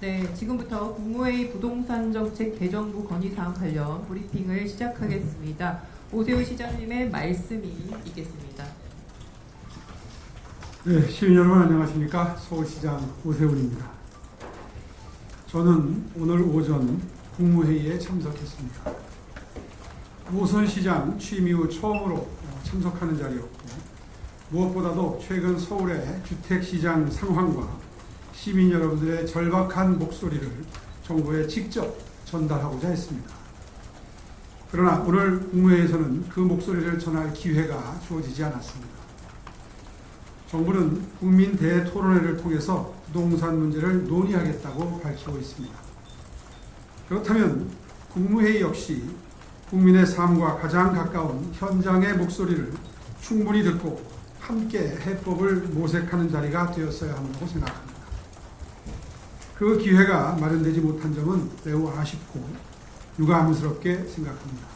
네, 지금부터 국무회의 부동산 정책 대정부 건의사항 관련 브리핑을 시작하겠습니다. 오세훈 시장님의 말씀이 있겠습니다. 네, 시민 여러분 안녕하십니까? 서울시장 오세훈입니다. 저는 오늘 오전 국무회의에 참석했습니다. 오선 시장 취임 이후 처음으로 참석하는 자리였고, 무엇보다도 최근 서울의 주택시장 상황과 시민 여러분들의 절박한 목소리를 정부에 직접 전달하고자 했습니다. 그러나 오늘 국무회의에서는 그 목소리를 전할 기회가 주어지지 않았습니다. 정부는 국민 대토론회를 통해서 부동산 문제를 논의하겠다고 밝히고 있습니다. 그렇다면 국무회의 역시 국민의 삶과 가장 가까운 현장의 목소리를 충분히 듣고 함께 해법을 모색하는 자리가 되었어야 한다고 생각합니다. 그 기회가 마련되지 못한 점은 매우 아쉽고 유감스럽게 생각합니다.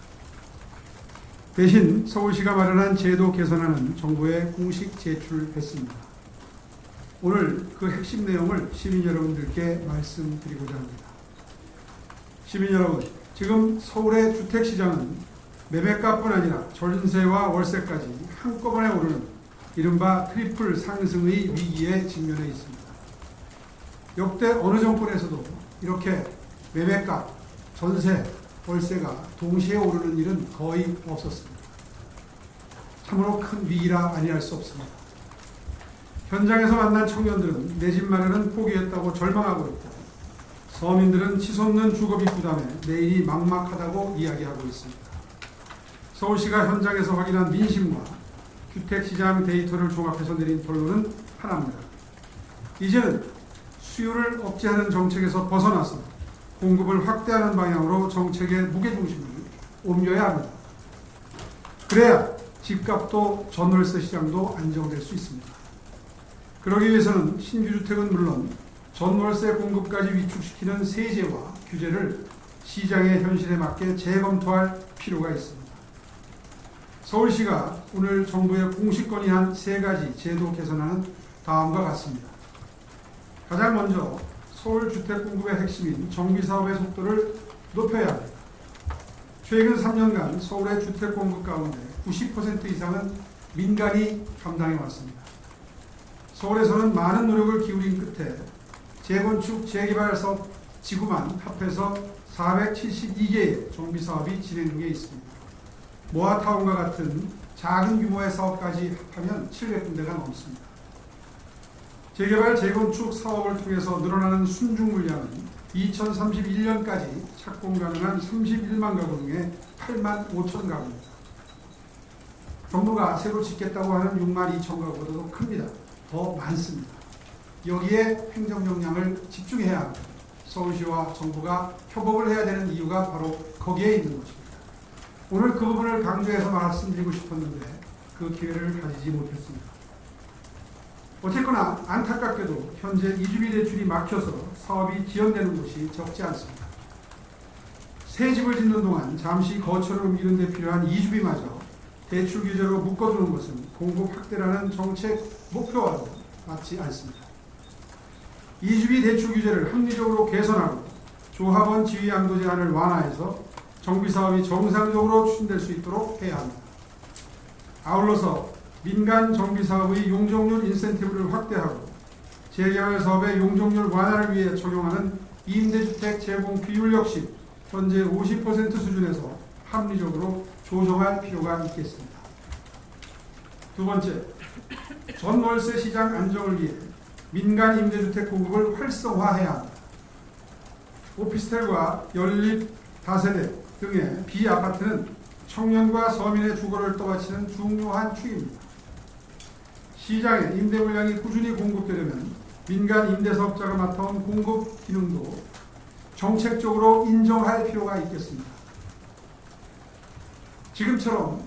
대신 서울시가 마련한 제도 개선안은 정부에 공식 제출했습니다. 오늘 그 핵심 내용을 시민 여러분들께 말씀드리고자 합니다. 시민 여러분, 지금 서울의 주택시장은 매매가뿐 아니라 전세와 월세까지 한꺼번에 오르는 이른바 트리플 상승의 위기에 직면해 있습니다. 역대 어느 정권에서도 이렇게 매매가, 전세, 월세가 동시에 오르는 일은 거의 없었습니다. 참으로 큰 위기라 아니할 수 없습니다. 현장에서 만난 청년들은 내 집 마련은 포기했다고 절망하고 있고, 서민들은 치솟는 주거비 부담에 내일이 막막하다고 이야기하고 있습니다. 서울시가 현장에서 확인한 민심과 주택시장 데이터를 종합해서 내린 결론은 하나입니다. 이제는 수요를 억제하는 정책에서 벗어나서 공급을 확대하는 방향으로 정책의 무게중심을 옮겨야 합니다. 그래야 집값도 전월세 시장도 안정될 수 있습니다. 그러기 위해서는 신규주택은 물론 전월세 공급까지 위축시키는 세제와 규제를 시장의 현실에 맞게 재검토할 필요가 있습니다. 서울시가 오늘 정부에 공식 건의한 3가지 제도 개선안은 다음과 같습니다. 가장 먼저 서울 주택 공급의 핵심인 정비사업의 속도를 높여야 합니다. 최근 3년간 서울의 주택 공급 가운데 90% 이상은 민간이 감당해 왔습니다. 서울에서는 많은 노력을 기울인 끝에 재건축, 재개발 사업 지구만 합해서 472개의 정비사업이 진행 중에 있습니다. 모아타운과 같은 작은 규모의 사업까지 합하면 700군데가 넘습니다. 재개발, 재건축 사업을 통해서 늘어나는 순중 물량은 2031년까지 착공 가능한 31만 가구 중에 8만 5천 가구입니다. 정부가 새로 짓겠다고 하는 6만 2천 가구보다도 큽니다. 더 많습니다. 여기에 행정 역량을 집중해야 합니다. 서울시와 정부가 협업을 해야 되는 이유가 바로 거기에 있는 것입니다. 오늘 그 부분을 강조해서 말씀드리고 싶었는데 그 기회를 가지지 못했습니다. 어쨌거나 안타깝게도 현재 이주비 대출이 막혀서 사업이 지연되는 곳이 적지 않습니다. 새 집을 짓는 동안 잠시 거처를 옮기는 데 필요한 이주비마저 대출 규제로 묶어두는 것은 공급 확대라는 정책 목표와도 맞지 않습니다. 이주비 대출 규제를 합리적으로 개선하고 조합원 지위 양도 제한을 완화해서 정비사업이 정상적으로 추진될 수 있도록 해야 합니다. 아울러서 민간 정비사업의 용적률 인센티브를 확대하고 재개발 사업의 용적률 완화를 위해 적용하는 임대주택 제공 비율 역시 현재 50% 수준에서 합리적으로 조정할 필요가 있겠습니다. 두 번째, 전월세 시장 안정을 위해 민간 임대주택 공급을 활성화해야 합니다. 오피스텔과 연립 다세대 등의 비아파트는 청년과 서민의 주거를 떠받치는 중요한 축입니다. 시장에 임대 물량이 꾸준히 공급되려면 민간 임대사업자가 맡아온 공급 기능도 정책적으로 인정할 필요가 있겠습니다. 지금처럼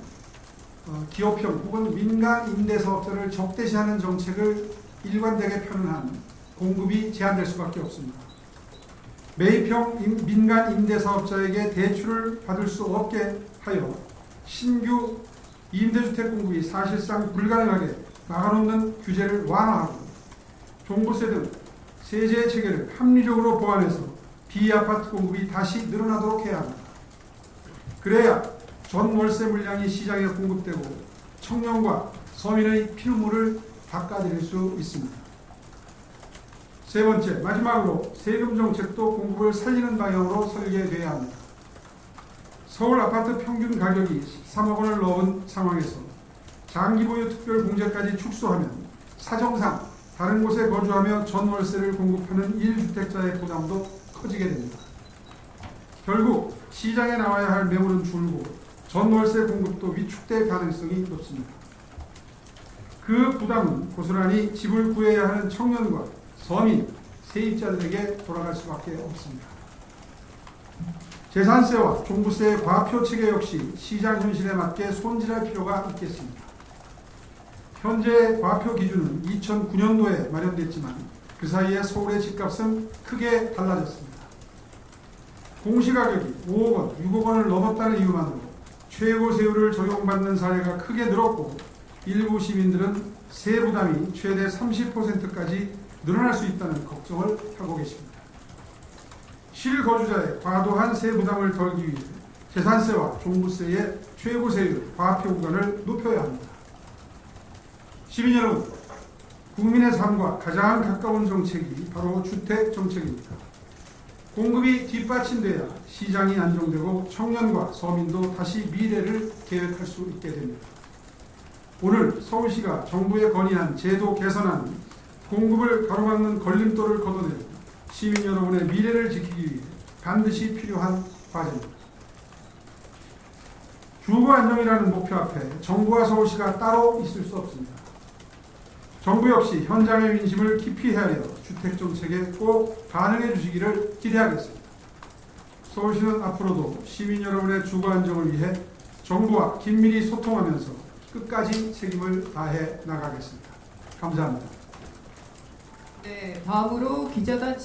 기업형 혹은 민간 임대사업자를 적대시하는 정책을 일관되게 펴는 한 공급이 제한될 수밖에 없습니다. 매입형 민간 임대사업자에게 대출을 받을 수 없게 하여 신규 임대주택 공급이 사실상 불가능하게 막아놓는 규제를 완화하고 종부세 등 세제 체계를 합리적으로 보완해서 비아파트 공급이 다시 늘어나도록 해야 합니다. 그래야 전 월세 물량이 시장에 공급되고 청년과 서민의 피눈물을 닦아드릴 수 있습니다. 세 번째, 마지막으로 세금 정책도 공급을 살리는 방향으로 설계돼야 합니다. 서울 아파트 평균 가격이 3억 원을 넘은 상황에서 장기 보유 특별 공제까지 축소하면 사정상 다른 곳에 거주하며 전월세를 공급하는 1주택자의 부담도 커지게 됩니다. 결국 시장에 나와야 할 매물은 줄고 전월세 공급도 위축될 가능성이 높습니다. 그 부담은 고스란히 집을 구해야 하는 청년과 서민, 세입자들에게 돌아갈 수밖에 없습니다. 재산세와 종부세의 과표 체계 역시 시장 현실에 맞게 손질할 필요가 있겠습니다. 현재 과표 기준은 2009년도에 마련됐지만 그 사이에 서울의 집값은 크게 달라졌습니다. 공시가격이 5억 원, 6억 원을 넘었다는 이유만으로 최고 세율을 적용받는 사례가 크게 늘었고 일부 시민들은 세 부담이 최대 30%까지 늘어날 수 있다는 걱정을 하고 계십니다. 실거주자의 과도한 세 부담을 덜기 위해 재산세와 종부세의 최고 세율, 과표 구간을 높여야 합니다. 시민 여러분, 국민의 삶과 가장 가까운 정책이 바로 주택 정책입니다. 공급이 뒷받침돼야 시장이 안정되고 청년과 서민도 다시 미래를 계획할 수 있게 됩니다. 오늘 서울시가 정부에 건의한 제도 개선안은 공급을 가로막는 걸림돌을 걷어내고 시민 여러분의 미래를 지키기 위해 반드시 필요한 과제입니다. 주거 안정이라는 목표 앞에 정부와 서울시가 따로 있을 수 없습니다. 정부 역시 현장의 민심을 깊이 헤아려 주택 정책에 꼭 반응해 주시기를 기대하겠습니다. 서울시는 앞으로도 시민 여러분의 주거 안정을 위해 정부와 긴밀히 소통하면서 끝까지 책임을 다해 나가겠습니다. 감사합니다. 네, 다음으로 기자단